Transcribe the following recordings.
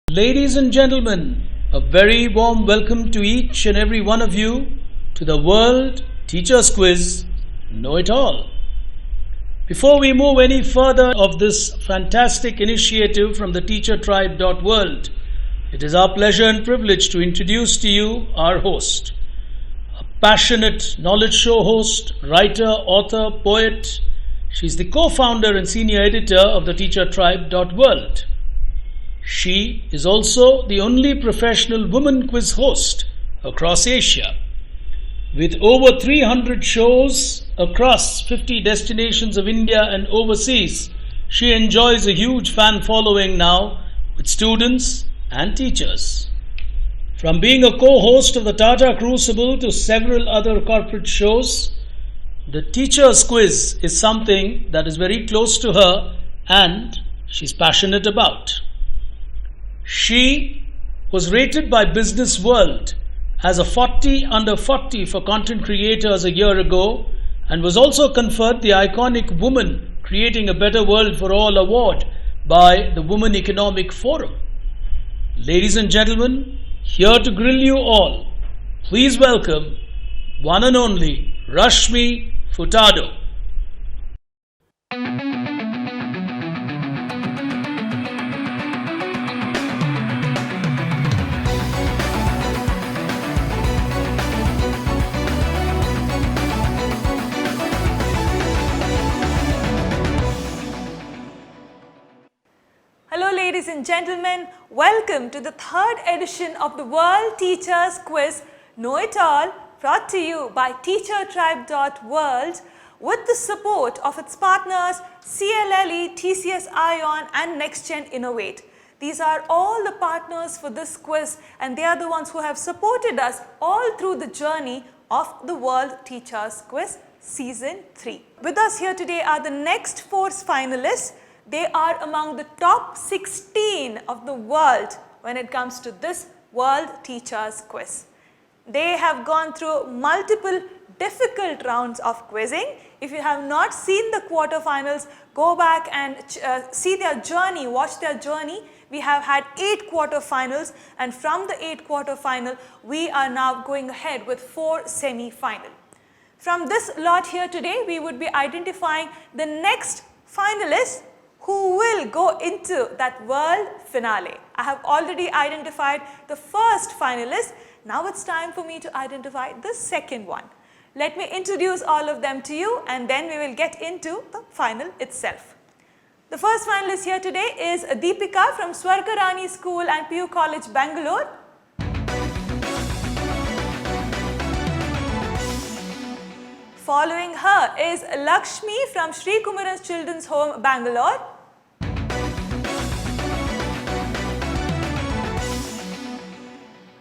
Ladies and gentlemen, a very warm welcome to each and every one of you to the World Teachers Quiz Know It All. Before we move any further of this fantastic initiative from the TeacherTribe.world, it is our pleasure and privilege to introduce to you our host, a passionate knowledge show host, writer, author, poet. She's the co-founder and senior editor of the TeacherTribe.world. She is also the only professional woman quiz host across Asia. With over 300 shows across 50 destinations of India and overseas, she enjoys a huge fan following now with students and teachers. From being a co-host of the Tata Crucible to several other corporate shows, the Teacher's Quiz is something that is very close to her and she's passionate about. She was rated by Business World as a 40 under 40 for content creators a year ago and was also conferred the iconic Woman Creating a Better World for All award by the Women Economic Forum. Ladies and gentlemen, here to grill you all, please welcome one and only Rashmi Furtado. Hello ladies and gentlemen, welcome to the third edition of the World Teachers Quiz Know It All, brought to you by TeacherTribe.world with the support of its partners CLLE, TCS Ion and NextGen Innovate. These are all the partners for this quiz and they are the ones who have supported us all through the journey of the World Teachers Quiz Season 3. With us here today are the next 4 finalists. They are among the top 16 of the world when it comes to this World Teachers Quiz. They have gone through multiple difficult rounds of quizzing. If you have not seen the quarterfinals, go back and see their journey, watch their journey. We have had 8 quarterfinals and from the 8 quarterfinal, we are now going ahead with 4 semi-final. From this lot here today, we would be identifying the next finalists who will go into that world finale. I have already identified the first finalist. Now it's time for me to identify the second one. Let me introduce all of them to you and then we will get into the final itself. The first finalist here today is Deepika from Swargarani School and PU College, Bangalore. Following her is Lakshmi from Sri Kumaran's Children's Home, Bangalore.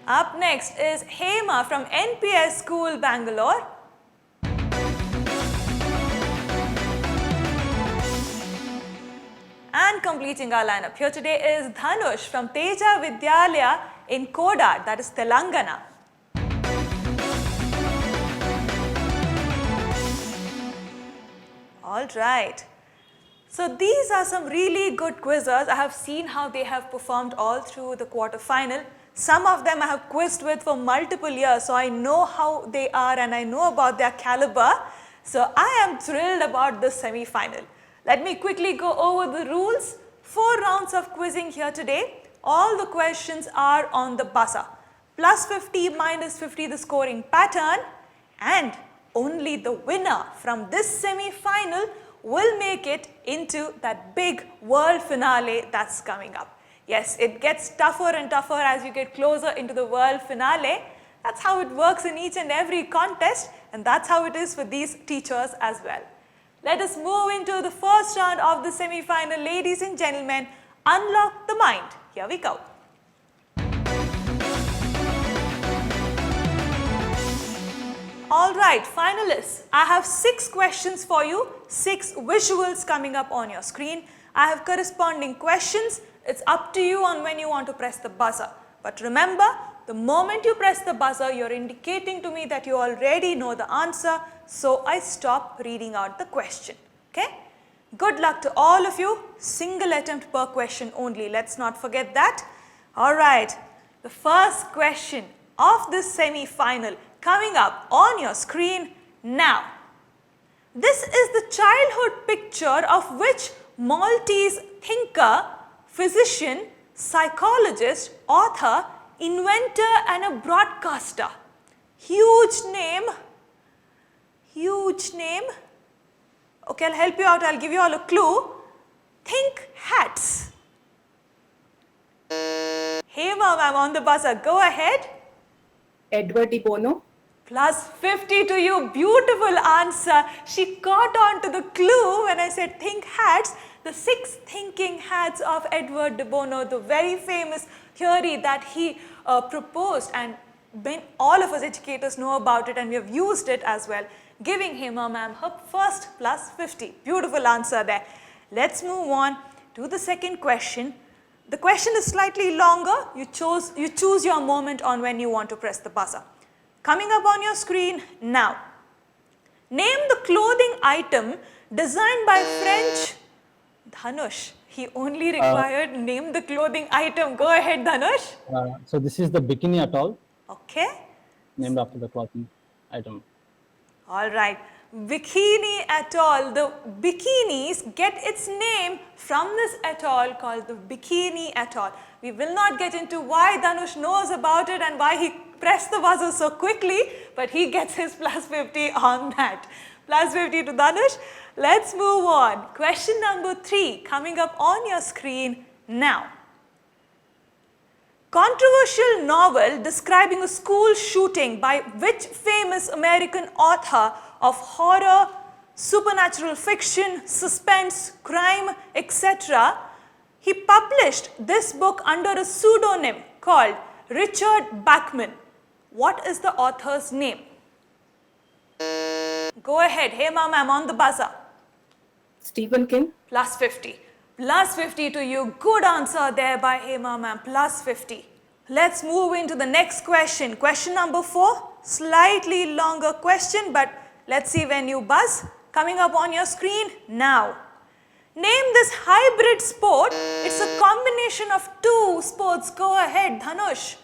Up next is Hema from NPS School, Bangalore. And completing our lineup here today is Dhanush from Teja Vidyalaya in Kodad, that is Telangana. Alright, so these are some really good quizzers. I have seen how they have performed all through the quarterfinal. Some of them I have quizzed with for multiple years, so I know how they are and I know about their caliber. So I am thrilled about this semi-final. Let me quickly go over the rules. 4 rounds of quizzing here today. All the questions are on the buzzer. Plus 50, minus 50 the scoring pattern, and only the winner from this semi-final will make it into that big world finale that's coming up. Yes, it gets tougher and tougher as you get closer into the world finale. That's how it works in each and every contest, and that's how it is for these teachers as well. Let us move into the first round of the semi-final. Ladies and gentlemen, unlock the mind. Here we go. Alright, finalists, I have 6 questions for you, 6 visuals coming up on your screen. I have corresponding questions. It's up to you on when you want to press the buzzer. But remember, the moment you press the buzzer, you're indicating to me that you already know the answer, so I stop reading out the question. Okay? Good luck to all of you. Single attempt per question only. Let's not forget that. All right, the first question of this semi-final coming up on your screen now. This is the childhood picture of which Maltese thinker, physician, psychologist, author, inventor and a broadcaster. Huge name. Okay, I'll help you out. I'll give you all a clue. Think hats. Hema ma'am on the buzzer. Go ahead. Edward de Bono. Plus 50 to you. Beautiful answer. She caught on to the clue when I said think hats. The 6 thinking hats of Edward de Bono, the very famous theory that he proposed, and all of us educators know about it and we have used it as well, giving Hema ma'am her first plus 50. Beautiful answer there. Let's move on to the second question. The question is slightly longer. You choose your moment on when you want to press the buzzer. Coming up on your screen now. Name the clothing item designed by French Dhanush. He only required name the clothing item. Go ahead, Dhanush. So this is the bikini atoll. Okay. Named after the clothing item. All right. Bikini atoll. The bikinis get its name from this atoll called the Bikini Atoll. We will not get into why Dhanush knows about it and why he pressed the buzzer so quickly, but he gets his plus 50 on that. Plus 50 to Dhanush. Let's move on. Question number 3 coming up on your screen now. Controversial novel describing a school shooting by which famous American author of horror, supernatural fiction, suspense, crime, etc. He published this book under a pseudonym called Richard Bachman. What is the author's name? Go ahead, Hema ma'am on the buzzer. Stephen King. Plus 50. Plus 50 to you. Good answer there by Hema ma'am. Plus 50. Let's move into the next question. Question number 4. Slightly longer question, but let's see when you buzz. Coming up on your screen now. Name this hybrid sport. It's a combination of 2 sports. Go ahead, Dhanush.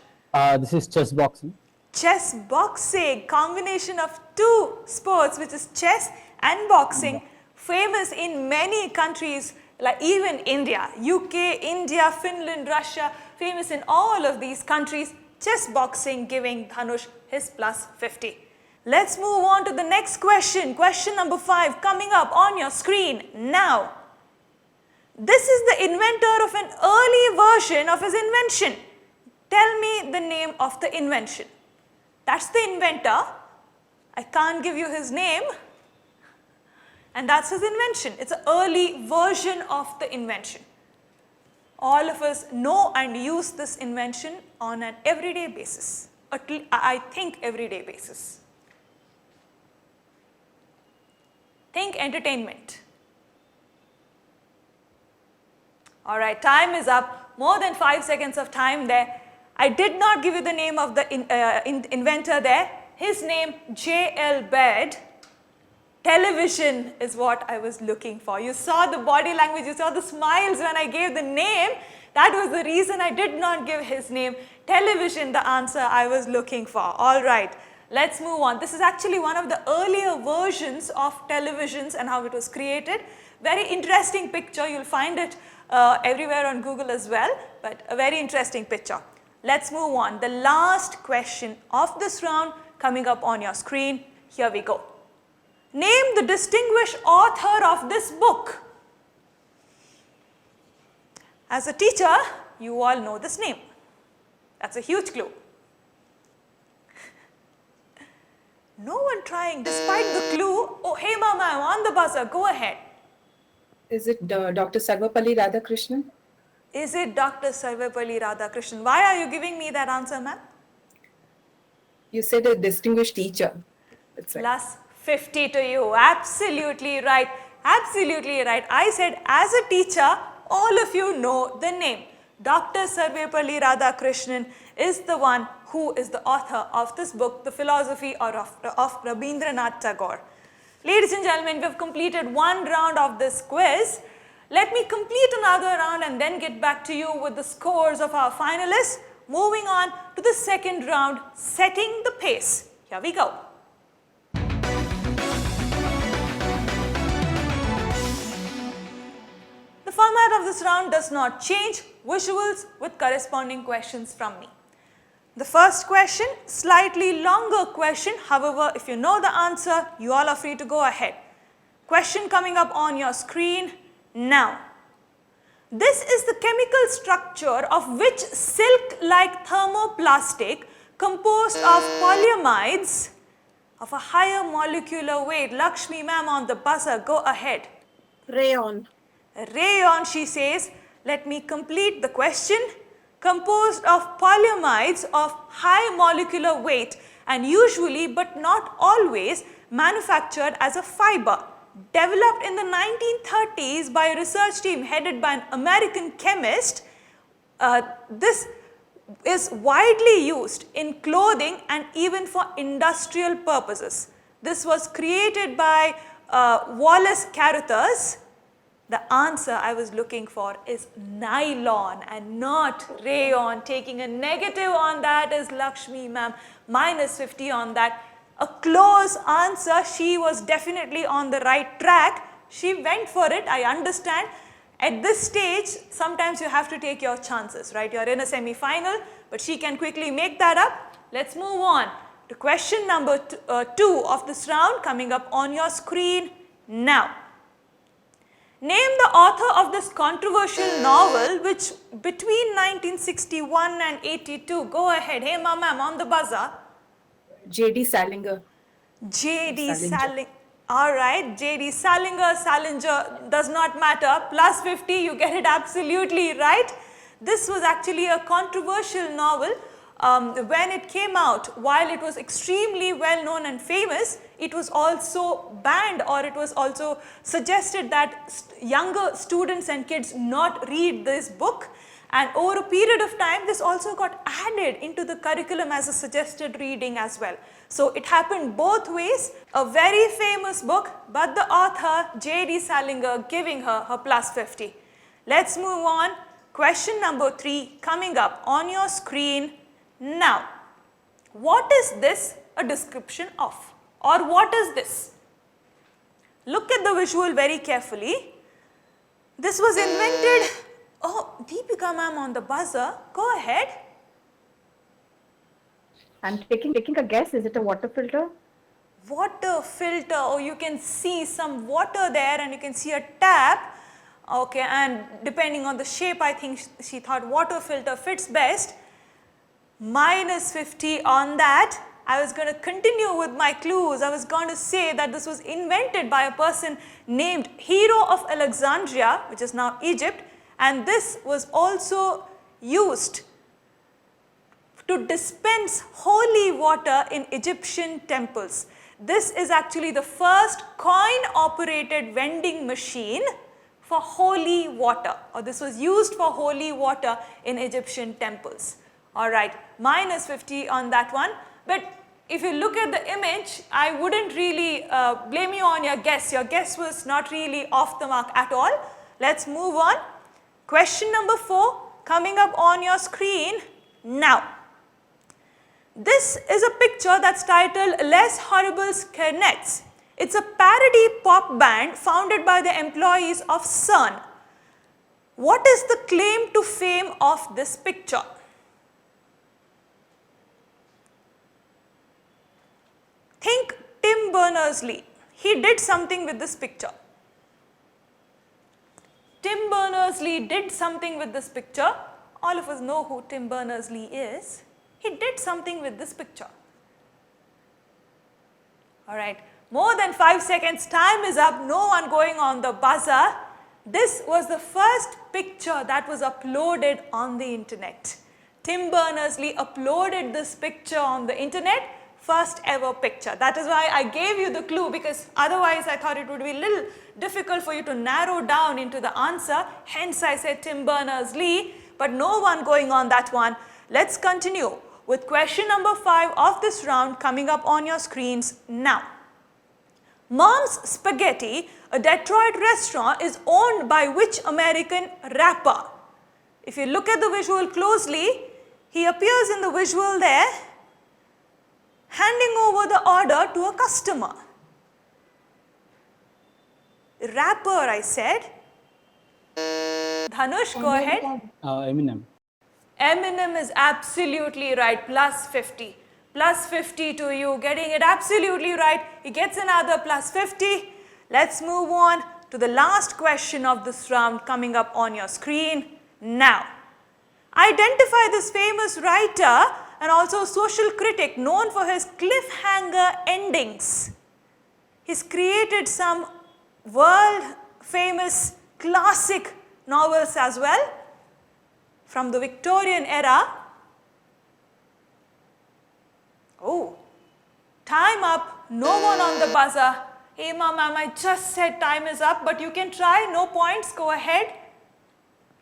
This is chess boxing. Chess boxing. Combination of 2 sports, which is chess and boxing. Famous in many countries, like even India, UK, India, Finland, Russia, famous in all of these countries. Chess boxing, giving Dhanush his plus 50. Let's move on to the next question. Question number 5 coming up on your screen now. This is the inventor of an early version of his invention. Tell me the name of the invention. That's the inventor. I can't give you his name. And that's his invention. It's an early version of the invention. All of us know and use this invention on an everyday basis. I think everyday basis. Think entertainment. All right, time is up. More than 5 seconds of time there. I did not give you the name of the inventor there. His name, J.L. Baird. Television is what I was looking for. You saw the body language, you saw the smiles when I gave the name. That was the reason I did not give his name. Television, the answer I was looking for. All right, let's move on. This is actually one of the earlier versions of televisions and how it was created. Very interesting picture. You'll find it everywhere on Google as well, but a very interesting picture. Let's move on. The last question of this round coming up on your screen. Here we go. Name the distinguished author of this book. As a teacher, you all know this name. That's a huge clue. No one trying despite the clue. Oh, Hema ma'am, on the buzzer, go ahead. Is it Dr. Sarvapalli Radhakrishnan? Is it Dr. Sarvapalli Radhakrishnan? Why are you giving me that answer, ma'am? You said a distinguished teacher. That's right. Plus 50 to you. Absolutely right. Absolutely right. I said as a teacher, all of you know the name. Dr. Sarvapalli Radhakrishnan is the one who is the author of this book, The Philosophy of Rabindranath Tagore. Ladies and gentlemen, we have completed one round of this quiz. Let me complete another round and then get back to you with the scores of our finalists. Moving on to the second round, setting the pace. Here we go. The format of this round does not change. Visuals with corresponding questions from me. The first question, slightly longer question. However, if you know the answer, you all are free to go ahead. Question coming up on your screen now. This is the chemical structure of which silk-like thermoplastic composed of polyamides of a higher molecular weight. Lakshmi ma'am on the buzzer, go ahead. Rayon. Rayon, she says. Let me complete the question. Composed of polyamides of high molecular weight and usually but not always manufactured as a fiber. Developed in the 1930s by a research team headed by an American chemist, this is widely used in clothing and even for industrial purposes. This was created by Wallace Carothers. The answer I was looking for is nylon and not rayon. Taking a negative on that is Lakshmi ma'am, minus 50 on that. A close answer. She was definitely on the right track. She went for it, I understand. At this stage, sometimes you have to take your chances, right? You're in a semi-final, but she can quickly make that up. Let's move on to question number 2 of this round coming up on your screen now. Name the author of this controversial novel which between 1961 and 82, go ahead, hey ma'am on the buzzer. J.D. Salinger. J.D. Salinger. Alright, J.D. Salinger does not matter. Plus 50, you get it absolutely right. This was actually a controversial novel. When it came out, while it was extremely well known and famous, it was also banned, or it was also suggested that younger students and kids not read this book. And over a period of time, this also got added into the curriculum as a suggested reading as well. So it happened both ways. A very famous book, but the author J.D. Salinger giving her plus 50. Let's move on. Question number 3 coming up on your screen now. What is this a description of? Or what is this? Look at the visual very carefully. This was invented. Oh, Deepika ma'am on the buzzer. Go ahead. I'm taking a guess. Is it a water filter? Water filter. Oh, you can see some water there and you can see a tap. Okay, and depending on the shape, I think she thought water filter fits best. Minus 50 on that. I was going to continue with my clues. I was going to say that this was invented by a person named Hero of Alexandria, which is now Egypt. And this was also used to dispense holy water in Egyptian temples. This is actually the first coin-operated vending machine for holy water, or this was used for holy water in Egyptian temples. All right, minus 50 on that one. But if you look at the image, I wouldn't really blame you on your guess. Your guess was not really off the mark at all. Let's move on. Question number 4 coming up on your screen now. This is a picture that's titled Les Horribles Kernettes. It's a parody pop band founded by the employees of CERN. What is the claim to fame of this picture? Think Tim Berners-Lee. He did something with this picture. Tim Berners-Lee did something with this picture. All of us know who Tim Berners-Lee is. He did something with this picture. All right, more than 5 seconds, time is up, no one going on the buzzer. This was the first picture that was uploaded on the internet. Tim Berners-Lee uploaded this picture on the internet, first ever picture. That is why I gave you the clue, because otherwise I thought it would be a little difficult for you to narrow down into the answer. Hence I said Tim Berners-Lee, but no one going on that one. Let's continue with question number 5 of this round coming up on your screens now. Mom's Spaghetti, a Detroit restaurant is owned by which American rapper? If you look at the visual closely, he appears in the visual there, handing over the order to a customer. Rapper, I said. Dhanush, go ahead. Eminem. Eminem is absolutely right, plus 50. Plus 50 to you, getting it absolutely right. He gets another plus 50. Let's move on to the last question of this round coming up on your screen now. Identify this famous writer and also social critic known for his cliffhanger endings. He's created some world famous classic novels as well from the Victorian era. Oh, time up, no one on the buzzer. Hey ma'am, I just said time is up, but you can try, no points, go ahead.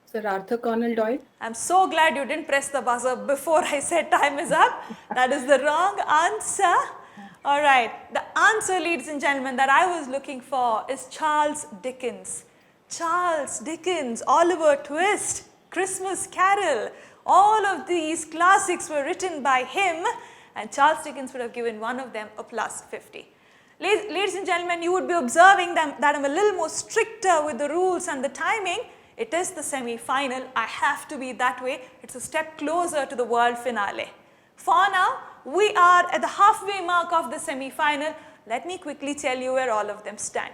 Sir Arthur Conan Doyle. I'm so glad you didn't press the buzzer before I said time is up. That is the wrong answer. All right, the answer, ladies and gentlemen, that I was looking for is Charles Dickens. Charles Dickens, Oliver Twist, Christmas Carol, all of these classics were written by him, and Charles Dickens would have given one of them a plus 50. Ladies and gentlemen, you would be observing that I'm a little more stricter with the rules and the timing. It is the semi-final. I have to be that way. It's a step closer to the world finale. For now, we are at the halfway mark of the semi-final. Let me quickly tell you where all of them stand.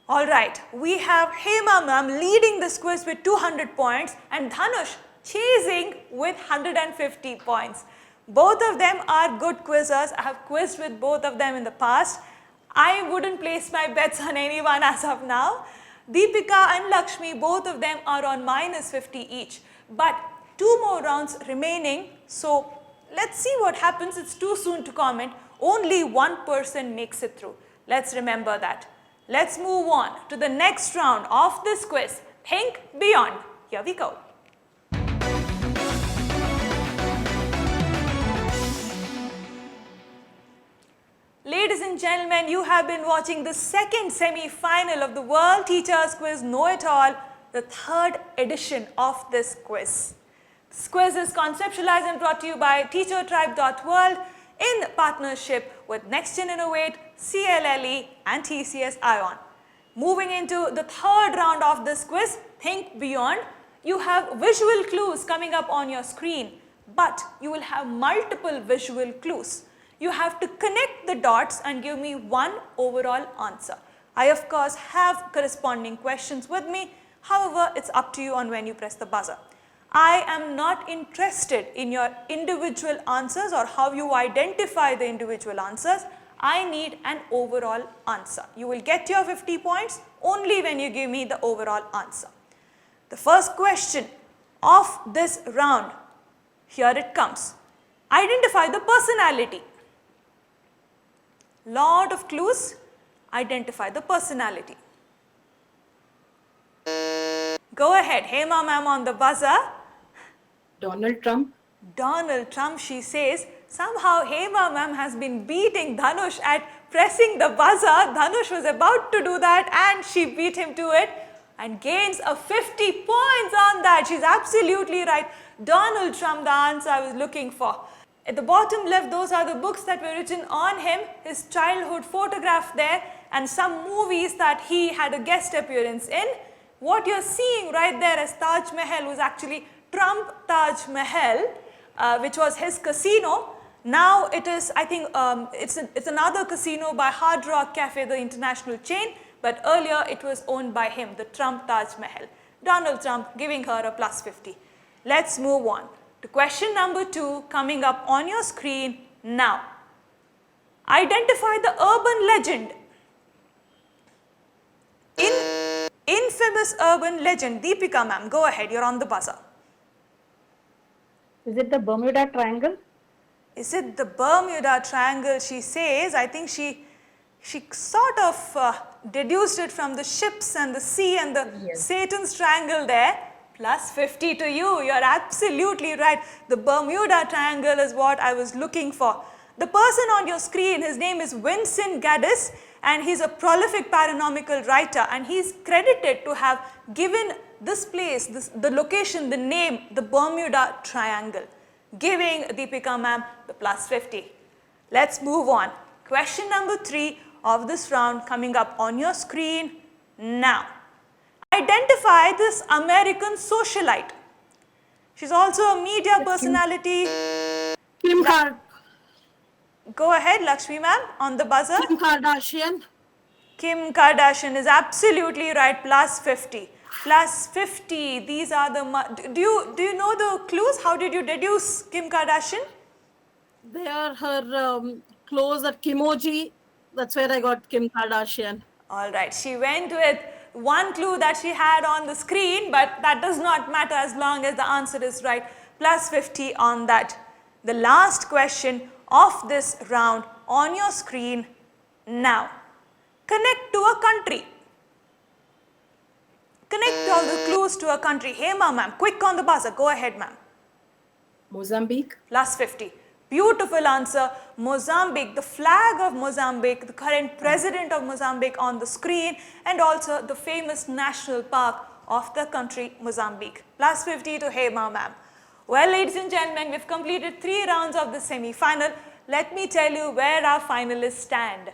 All right, we have Hema ma'am leading this quiz with 200 points and Dhanush chasing with 150 points. Both of them are good quizzers. I have quizzed with both of them in the past. I wouldn't place my bets on anyone as of now. Deepika and Lakshmi, both of them are on minus 50 each. But 2 more rounds remaining. So let's see what happens. It's too soon to comment. Only one person makes it through. Let's remember that. Let's move on to the next round of this quiz. Think beyond. Here we go. Ladies and gentlemen, you have been watching the second semi-final of the World Teachers Quiz Know It All, the 3rd edition of this quiz. This quiz is conceptualized and brought to you by TeacherTribe.world in partnership with NextGen Innovate, CLLE and TCS ION. Moving into the 3rd round of this quiz, Think Beyond. You have visual clues coming up on your screen, but you will have multiple visual clues. You have to connect the dots and give me one overall answer. I of course have corresponding questions with me. However, it's up to you on when you press the buzzer. I am not interested in your individual answers or how you identify the individual answers. I need an overall answer. You will get your 50 points only when you give me the overall answer. The first question of this round, here it comes. Identify the personality. Lot of clues, identify the personality. Go ahead, Hema ma'am on the buzzer. Donald Trump. Donald Trump, she says. Somehow Hema ma'am has been beating Dhanush at pressing the buzzer. Dhanush was about to do that and she beat him to it and gains a 50 points on that. She's absolutely right. Donald Trump, the answer I was looking for. At the bottom left, those are the books that were written on him, his childhood photograph there, and some movies that he had a guest appearance in. What you're seeing right there as Taj Mahal was actually Trump Taj Mahal, which was his casino. Now it is, I think, it's another casino by Hard Rock Cafe, the international chain, but earlier it was owned by him, the Trump Taj Mahal. Donald Trump giving her a plus 50. Let's move on to question number 2 coming up on your screen now. Identify the urban legend. Infamous urban legend. Deepika ma'am, go ahead, you're on the buzzer. Is it the Bermuda Triangle? Is it the Bermuda Triangle, she says? I think she sort of deduced it from the ships and the sea and the Satan's Triangle there. Plus 50 to you, you're absolutely right. The Bermuda Triangle is what I was looking for. The person on your screen, his name is Vincent Gaddis, and he's a prolific paranomical writer, and he's credited to have given this place, the location, the name, the Bermuda Triangle, giving Deepika ma'am the plus 50. Let's move on. Question number 3 of this round coming up on your screen now. Identify this American socialite. She's also a media personality. Kim Go ahead, Lakshmi ma'am, on the buzzer. Kardashian. Kim Kardashian is absolutely right, plus 50. Plus 50, these are the... Do you know the clues? How did you deduce Kim Kardashian? They are her clothes at Kimoji. That's where I got Kim Kardashian. All right, she went with one clue that she had on the screen, but that does not matter as long as the answer is right. Plus 50 on that. The last question of this round on your screen now. Connect to a country. Connect all the clues to a country. Hema ma'am, quick on the buzzer. Go ahead ma'am. Mozambique. Plus 50. Beautiful answer. Mozambique, the flag of Mozambique, the current president of Mozambique on the screen, and also the famous national park of the country Mozambique. Plus 50 to Hema ma'am. Well, ladies and gentlemen, we've completed 3 rounds of the semi-final. Let me tell you where our finalists stand.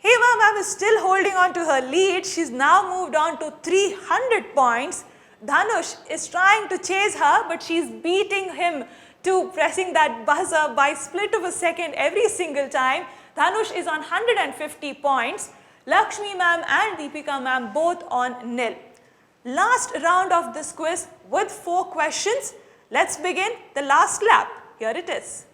Hema ma'am is still holding on to her lead. She's now moved on to 300 points. Dhanush is trying to chase her, but she's beating him to pressing that buzzer by split of a second every single time. Dhanush is on 150 points. Lakshmi ma'am and Deepika ma'am both on nil. Last round of this quiz with 4 questions. Let's begin the last lap. Here it is.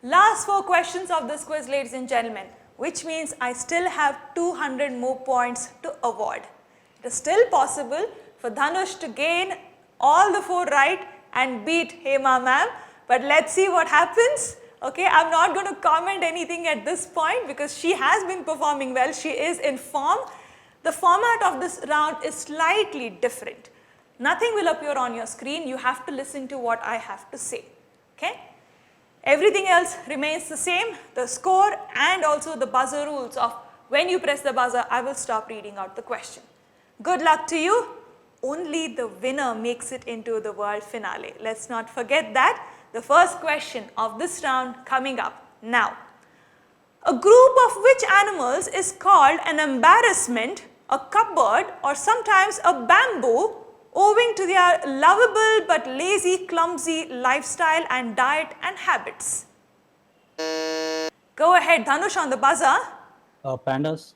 Last 4 questions of this quiz, ladies and gentlemen, which means I still have 200 more points to award. It is still possible for Dhanush to gain all the 4 right and beat Hema ma'am, but let's see what happens. Okay, I'm not going to comment anything at this point because she has been performing well. She is in form. The format of this round is slightly different. Nothing will appear on your screen. You have to listen to what I have to say. Okay? Everything else remains the same. The score and also the buzzer rules of when you press the buzzer, I will stop reading out the question. Good luck to you. Only the winner makes it into the world finale. Let's not forget that. The first question of this round coming up now. A group of which animals is called an embarrassment, a cupboard, or sometimes a bamboo, owing to their lovable but lazy, clumsy lifestyle and diet and habits? Go ahead, Dhanush on the buzzer. Pandas.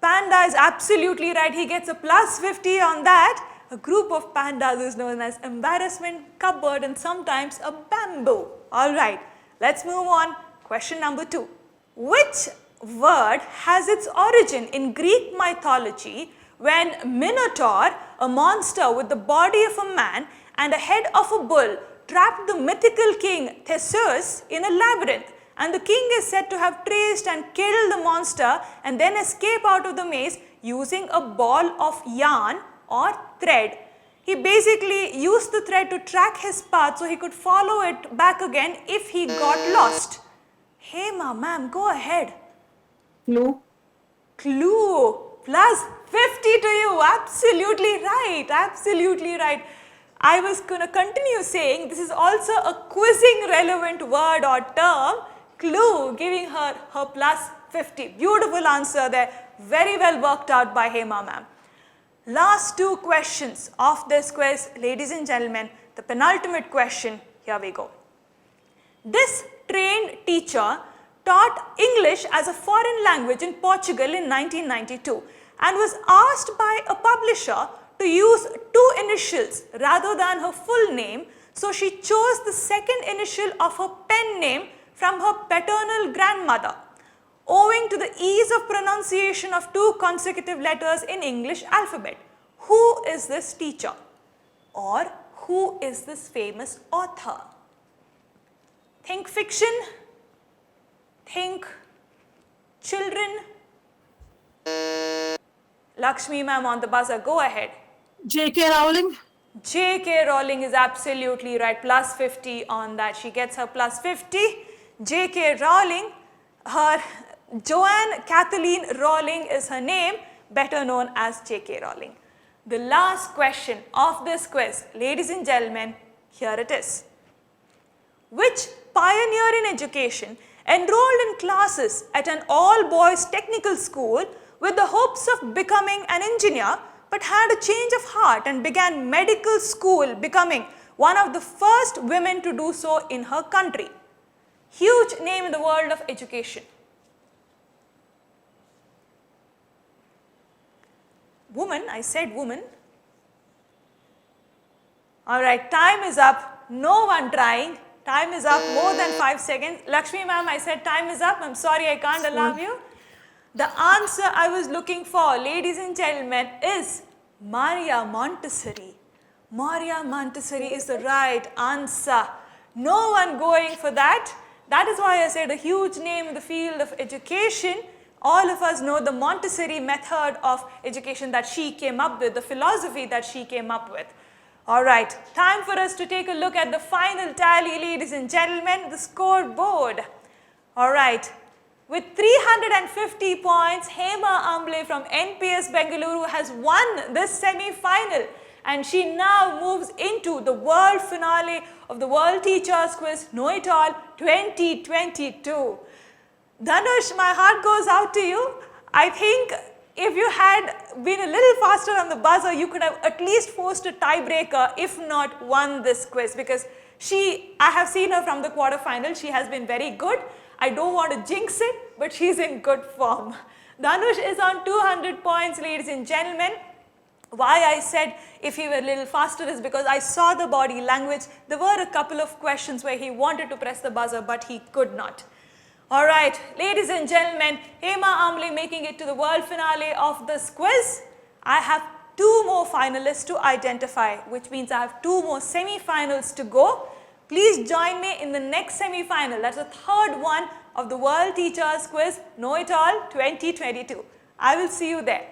Panda is absolutely right. He gets a plus 50 on that. A group of pandas is known as embarrassment, cupboard, and sometimes a bamboo. All right, let's move on. Question number 2. Which word has its origin in Greek mythology when Minotaur, a monster with the body of a man and a head of a bull, trapped the mythical king Theseus in a labyrinth, and the king is said to have traced and killed the monster and then escape out of the maze using a ball of yarn or thread. He basically used the thread to track his path so he could follow it back again if he got lost. Hema ma'am, go ahead. Clue. Clue. Plus 50 to you. Absolutely right. Absolutely right. I was going to continue saying this is also a quizzing relevant word or term. Clue, giving her plus 50. Beautiful answer there. Very well worked out by Hema ma'am. Last 2 questions of this quiz, ladies and gentlemen. The penultimate question. Here we go. This trained teacher taught English as a foreign language in Portugal in 1992 and was asked by a publisher to use 2 initials rather than her full name, so she chose the second initial of her pen name from her paternal grandmother, owing to the ease of pronunciation of 2 consecutive letters in English alphabet. Who is this teacher? Or who is this famous author? Think fiction, think children. Lakshmi ma'am on the buzzer, go ahead. J.K. Rowling. J.K. Rowling is absolutely right. Plus 50 on that. She gets her plus 50. J.K. Rowling, her Joanne Kathleen Rowling is her name, better known as J.K. Rowling. The last question of this quiz, ladies and gentlemen, here it is. Which pioneer in education enrolled in classes at an all-boys technical school with the hopes of becoming an engineer, but had a change of heart and began medical school, becoming one of the first women to do so in her country? Huge name in the world of education. Woman, I said woman. All right, time is up. No one trying. Time is up, more than 5 seconds. Lakshmi ma'am, I said time is up. I'm sorry, I can't allow you. The answer I was looking for, ladies and gentlemen, is Maria Montessori. Maria Montessori is the right answer. No one going for that. That is why I said a huge name in the field of education. All of us know the Montessori method of education that she came up with, the philosophy that she came up with. All right, time for us to take a look at the final tally, ladies and gentlemen, the scoreboard. All right, with 350 points, Hema Amble from NPS Bengaluru has won this semi-final, and she now moves into the world finale of the World Teachers Quiz Know It All 2022. Dhanush, my heart goes out to you. I think if you had been a little faster on the buzzer, you could have at least forced a tiebreaker, if not won this quiz, because I have seen her from the quarterfinal. She has been very good. I don't want to jinx it, but she's in good form. Dhanush is on 200 points, ladies and gentlemen. Why I said if he were a little faster is because I saw the body language. There were a couple of questions where he wanted to press the buzzer, but he could not. All right, ladies and gentlemen, Hema Amble making it to the world finale of this quiz. I have 2 more finalists to identify, which means I have 2 more semi-finals to go. Please join me in the next semi-final. That's the 3rd one of the World Teachers Quiz Know It All 2022. I will see you there.